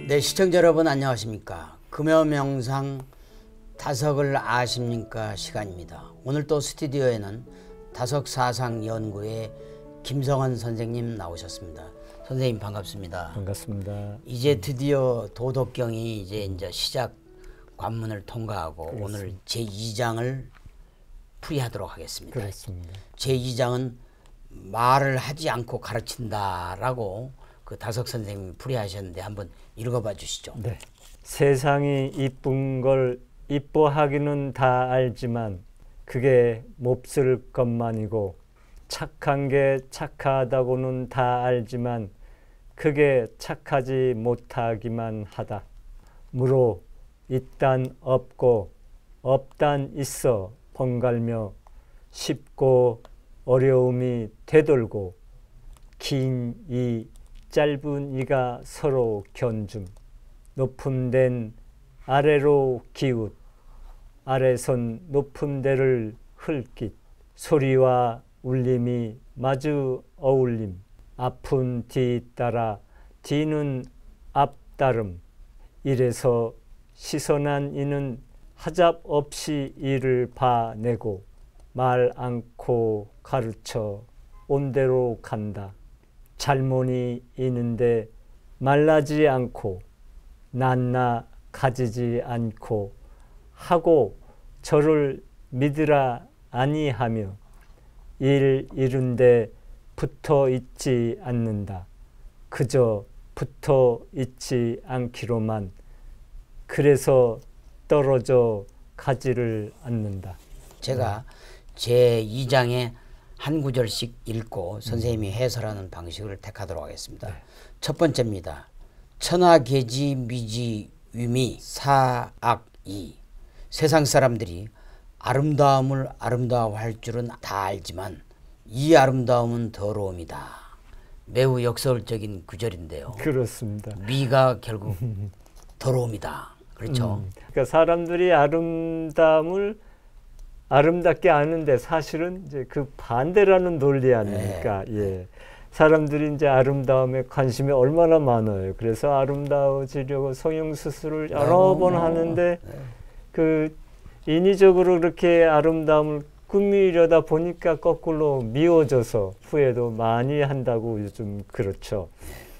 네, 시청자 여러분 안녕하십니까. 금요명상 다석을 아십니까 시간입니다. 오늘 또 스튜디오에는 다석사상연구의 김성환 선생님 나오셨습니다. 선생님 반갑습니다. 반갑습니다. 이제 드디어 도덕경이 이제 시작 관문을 통과하고 그렇습니다. 오늘 제2장을 풀이하도록 하겠습니다. 그렇습니다. 제2장은 말을 하지 않고 가르친다라고 그 다석 선생님이 풀이하셨는데 한번 읽어봐 주시죠. 네. 세상이 이쁜 걸 이뻐하기는 다 알지만 그게 몹쓸 것만이고 착한 게 착하다고는 다 알지만 그게 착하지 못하기만 하다. 무로 있단 없고 없단 있어 번갈며 쉽고 어려움이 되돌고 긴 이 짧은 이가 서로 견줌. 높은 데는 아래로 기웃 아래선 높은 데를 흘깃 소리와 울림이 마주 어울림 앞은 뒤 따라 뒤는 앞 따름 이래서 시선한 이는 하잡 없이 이를 봐내고 말 않고 가르쳐 온대로 간다. 잘못이 있는데 말라지 않고 낱나 가지지 않고 하고 저를 믿으라 아니하며 일 이룬데 붙어 있지 않는다. 그저 붙어 있지 않기로만 그래서 떨어져 가지를 않는다. 제가 제2장에 한 구절씩 읽고 선생님이 해설하는 방식을 택하도록 하겠습니다. 첫 번째입니다. 천하계지 미지 위미 사악이 세상 사람들이 아름다움을 아름다워할 줄은 다 알지만 이 아름다움은 더러움이다. 매우 역설적인 구절인데요. 그렇습니다. 미가 결국 더러움이다. 그렇죠. 그러니까 사람들이 아름다움을 아름답게 아는데 사실은 이제 그 반대라는 논리 아닙니까? 네. 예. 사람들이 이제 아름다움에 관심이 얼마나 많아요. 그래서 아름다워지려고 성형수술을 여러 번 하는데 그 인위적으로 그렇게 아름다움을 꾸미려다 보니까 거꾸로 미워져서 후회도 많이 한다고 요즘 그렇죠.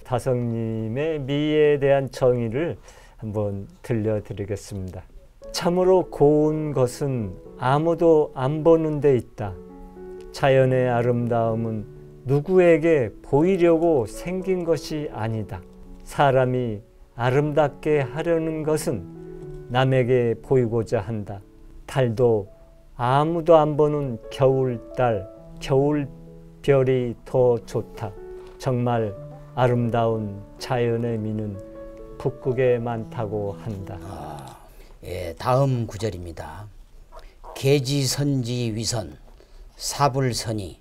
다석님의 미에 대한 정의를 한번 들려드리겠습니다. 참으로 고운 것은 아무도 안 보는 데 있다. 자연의 아름다움은 누구에게 보이려고 생긴 것이 아니다. 사람이 아름답게 하려는 것은 남에게 보이고자 한다. 달도 아무도 안 보는 겨울달, 겨울별이 더 좋다. 정말 아름다운 자연의 미는 북극에 많다고 한다. 예, 다음 구절입니다. 계지선지위선 사불선이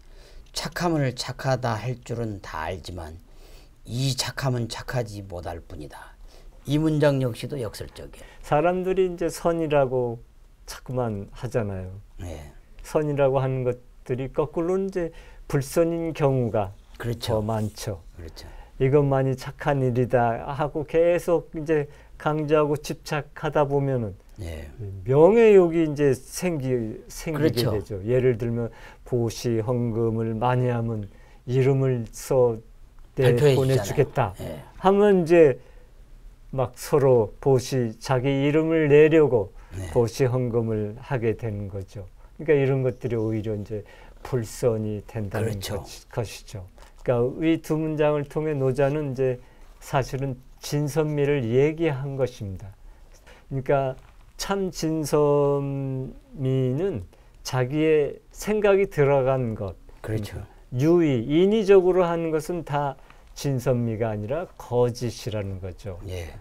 착함을 착하다 할 줄은 다 알지만 이 착함은 착하지 못할 뿐이다. 이 문장 역시도 역설적이에요. 사람들이 이제 선이라고 자꾸만 하잖아요. 네. 선이라고 하는 것들이 거꾸로 이제 불선인 경우가 그렇죠. 더 많죠. 그렇죠. 이것만이 착한 일이다 하고 계속 이제 강조하고 집착하다 보면은 네. 명예욕이 이제 생기게 그렇죠. 되죠. 예를 들면 보시 헌금을 많이 하면 이름을 써 보내주겠다 네. 하면 이제 막 서로 보시 자기 이름을 내려고 네. 보시 헌금을 하게 되는 거죠. 그러니까 이런 것들이 오히려 이제 불선이 된다는 그렇죠. 것이죠. 그러니까 이 두 문장을 통해 노자는 이제 사실은 진선미를 얘기한 것입니다. 그러니까 참 진선미는 자기의 생각이 들어간 것, 그렇죠. 유의, 인위적으로 하는 것은 다 진선미가 아니라 거짓이라는 거죠. 예.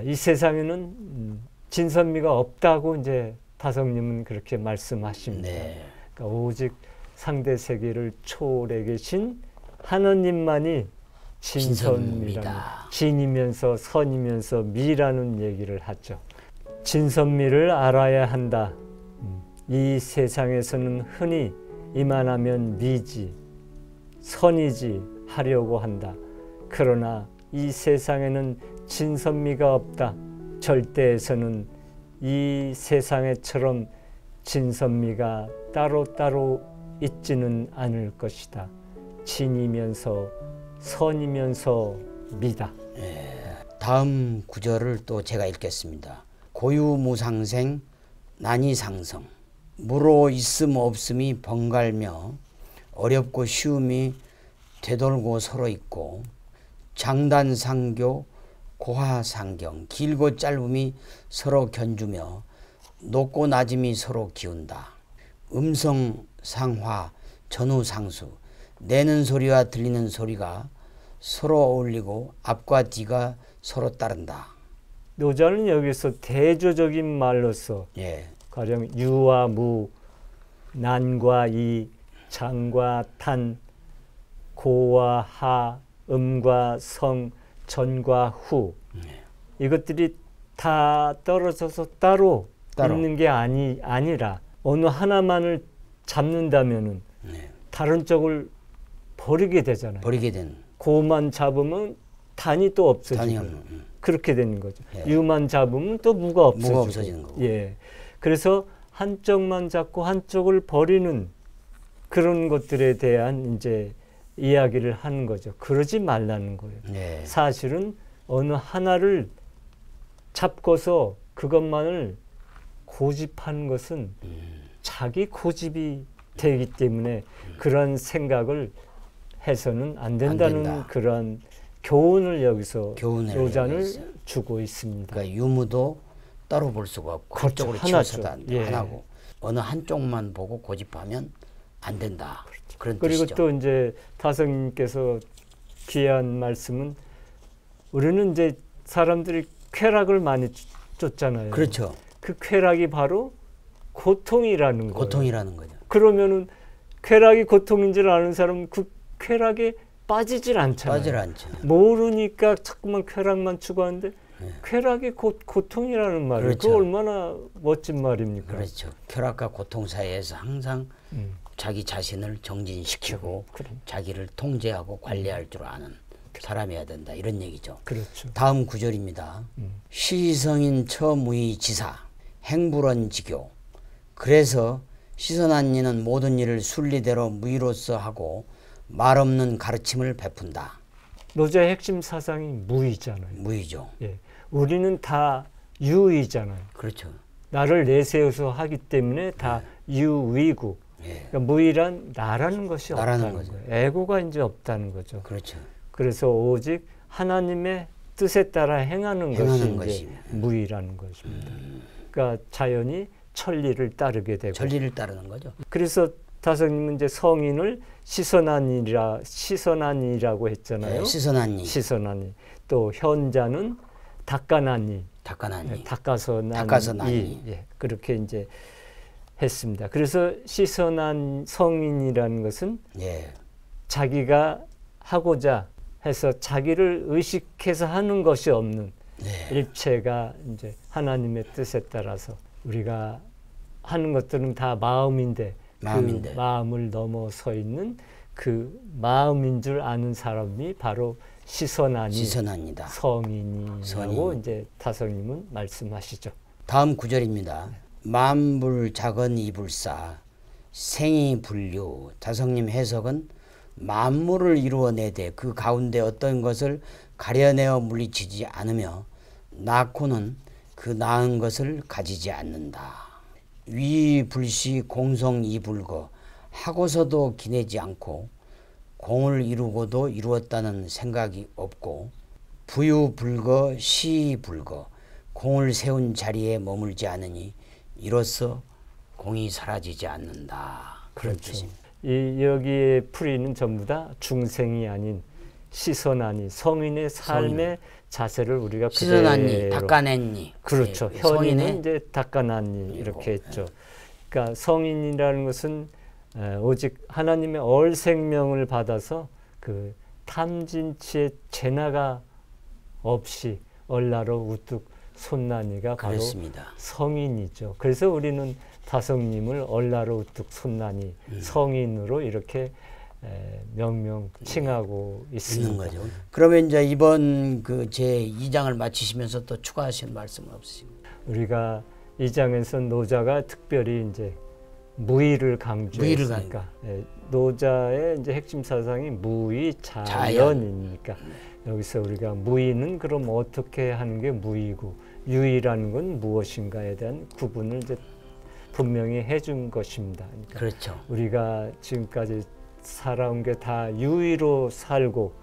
이 세상에는 진선미가 없다고 이제 다석님은 그렇게 말씀하십니다. 네. 그러니까 오직 상대 세계를 초월해 계신 하느님만이 진선미라는 진이면서 선이면서 미라는 얘기를 하죠. 진선미를 알아야 한다. 이 세상에서는 흔히 이만하면 미지, 선이지 하려고 한다. 그러나 이 세상에는 진선미가 없다. 절대에서는 이 세상에처럼 진선미가 따로따로 있지는 않을 것이다. 진이면서 선이면서 미다. 다음 구절을 또 제가 읽겠습니다. 고유무상생 난이상성 무로 있음 없음이 번갈며 어렵고 쉬움이 되돌고 서로 있고 장단상교 고하상경 길고 짧음이 서로 견주며 높고 낮음이 서로 기운다. 음성상화 전후상수 내는 소리와 들리는 소리가 서로 어울리고 앞과 뒤가 서로 따른다. 노자는 여기서 대조적인 말로서 가령 유와 무, 난과 이, 장과 탄, 고와 하, 음과 성, 전과 후 이것들이 다 떨어져서 따로 있는 게 아니라 어느 하나만을 잡는다면은 다른 쪽을 버리게 되잖아요. 버리게 된. 고만 잡으면 단이 또 없어지고 그렇게 되는 거죠. 유만 잡으면 또 무가 없어지는 거고. 그래서 한쪽만 잡고 한쪽을 버리는 그런 것들에 대한 이제 이야기를 하는 거죠. 그러지 말라는 거예요. 사실은 어느 하나를 잡고서 그것만을 고집하는 것은 자기 고집이 되기 때문에 그런 생각을 해서는 안 된다는 그런 교훈을 여기서 노자는 주고 있습니다. 그러니까 유무도 따로 볼 수가 없고 그렇죠. 한쪽으로 치워서도 안 돼. 하나고 어느 한쪽만 보고 고집하면 안 된다. 그렇죠. 그런 그리고 뜻이죠. 또 이제 타성님께서 귀한 말씀은 우리는 이제 사람들이 쾌락을 많이 쫓잖아요. 그렇죠. 그 쾌락이 바로 고통이라는 거예요. 고통이라는 거죠. 그러면은 쾌락이 고통인 줄 아는 사람은 그 쾌락에 빠지질 않잖아요. 빠질 않죠. 모르니까 자꾸만 쾌락만 추구하는데 쾌락이 고통이라는 말이에요. 그렇죠. 그거 얼마나 멋진 말입니까? 그렇죠. 쾌락과 고통 사이에서 항상 자기 자신을 정진시키고 자기를 통제하고 관리할 줄 아는 사람이어야 된다. 이런 얘기죠. 그렇죠. 다음 구절입니다. 시성인 처무이지사 행불언지교 그래서 시선한 이는 모든 일을 순리대로 무의로서 하고 말없는 가르침을 베푼다. 노자의 핵심 사상이 무의잖아요. 무의죠. 우리는 다 유의잖아요. 그렇죠. 나를 내세워서 하기 때문에 다 유의고 그러니까 무의란 나라는 것이 없다는 거죠. 에고가 이제 없다는 거죠. 그렇죠. 그래서 오직 하나님의 뜻에 따라 행하는 것이 무의라는 것입니다. 그러니까 자연이 천리를 따르게 되고 천리를 따르는 거죠. 그래서 다성님은 이제 성인을 시선한이라고 했잖아요. 시선한이. 또 현자는 닦아난이. 닦아서 난이. 그렇게 이제 했습니다. 그래서 시선한 성인이라는 것은 자기가 하고자 해서 자기를 의식해서 하는 것이 없는 일체가 이제 하나님의 뜻에 따라서 우리가 하는 것들은 다 마음인데 그 마음을 넘어서 있는 그 마음인 줄 아는 사람이 바로 시선한이다. 성인이라고 이제 타성님은 말씀하시죠. 다음 구절입니다. 만불 작은 이불사 생이 불류. 타성님 해석은 만물을 이루어내되 그 가운데 어떤 것을 가려내어 물리치지 않으며 낳고는 그 낳은 것을 가지지 않는다. 위불시 공성이불거 하고서도 기내지 않고 공을 이루고도 이루었다는 생각이 없고 부유불거 시불거 공을 세운 자리에 머물지 않으니 이로써 공이 사라지지 않는다. 그런 뜻입니다. 여기에 풀이는 전부 다 중생이 아닌 시선하니 성인의 삶의 자세를 우리가 시선하니 닦아냈니. 그렇죠. 현인은 이제 닦아놨니 이렇게 했죠. 그러니까 성인이라는 것은 오직 하나님의 얼생명을 받아서 그 탐진치의 재나가 없이 얼라로 우뚝 솟나니가 바로 그렇습니다. 성인이죠. 그래서 우리는 다성님을 얼라로 우뚝 솟나니 성인으로 이렇게 명명 칭하고 있습니다. 있는 거죠. 그러면 이제 이번 그 제 2장을 마치시면서 또 추가하실 말씀은 없으십니까? 우리가 2장에서 노자가 특별히 이제 무의를 강조했으니까 노자의 이제 핵심 사상이 무의 자연이니까 여기서 우리가 무의는 그럼 어떻게 하는 게 무의고 유의라는 건 무엇인가에 대한 구분을 이제 분명히 해준 것입니다. 그러니까 그렇죠. 우리가 지금까지 살아온 게 다 유의로 살고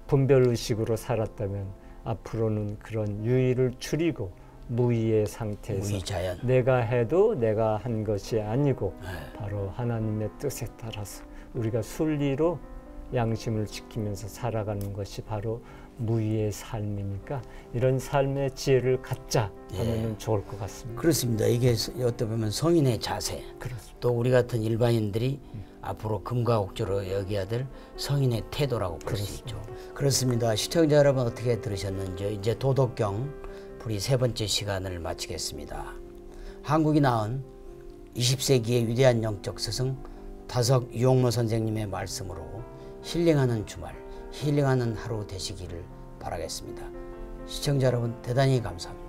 분별의식으로 살았다면 앞으로는 그런 유의를 줄이고 무의의 상태에서 무의자연. 내가 해도 내가 한 것이 아니고 바로 하나님의 뜻에 따라서 우리가 순리로 양심을 지키면서 살아가는 것이 바로 무의의 삶이니까 이런 삶의 지혜를 갖자 하면 좋을 것 같습니다. 그렇습니다. 이게 어떻게 보면 성인의 자세, 그렇습니다. 또 우리 같은 일반인들이 앞으로 금과 옥조로 여겨야 될 성인의 태도라고 볼 수 있죠. 그렇습니다. 시청자 여러분 어떻게 들으셨는지요? 이제 도덕경 우리 세 번째 시간을 마치겠습니다. 한국이 낳은 20세기의 위대한 영적 스승 다석 유홍모 선생님의 말씀으로 힐링하는 주말, 힐링하는 하루 되시기를 바라겠습니다. 시청자 여러분 대단히 감사합니다.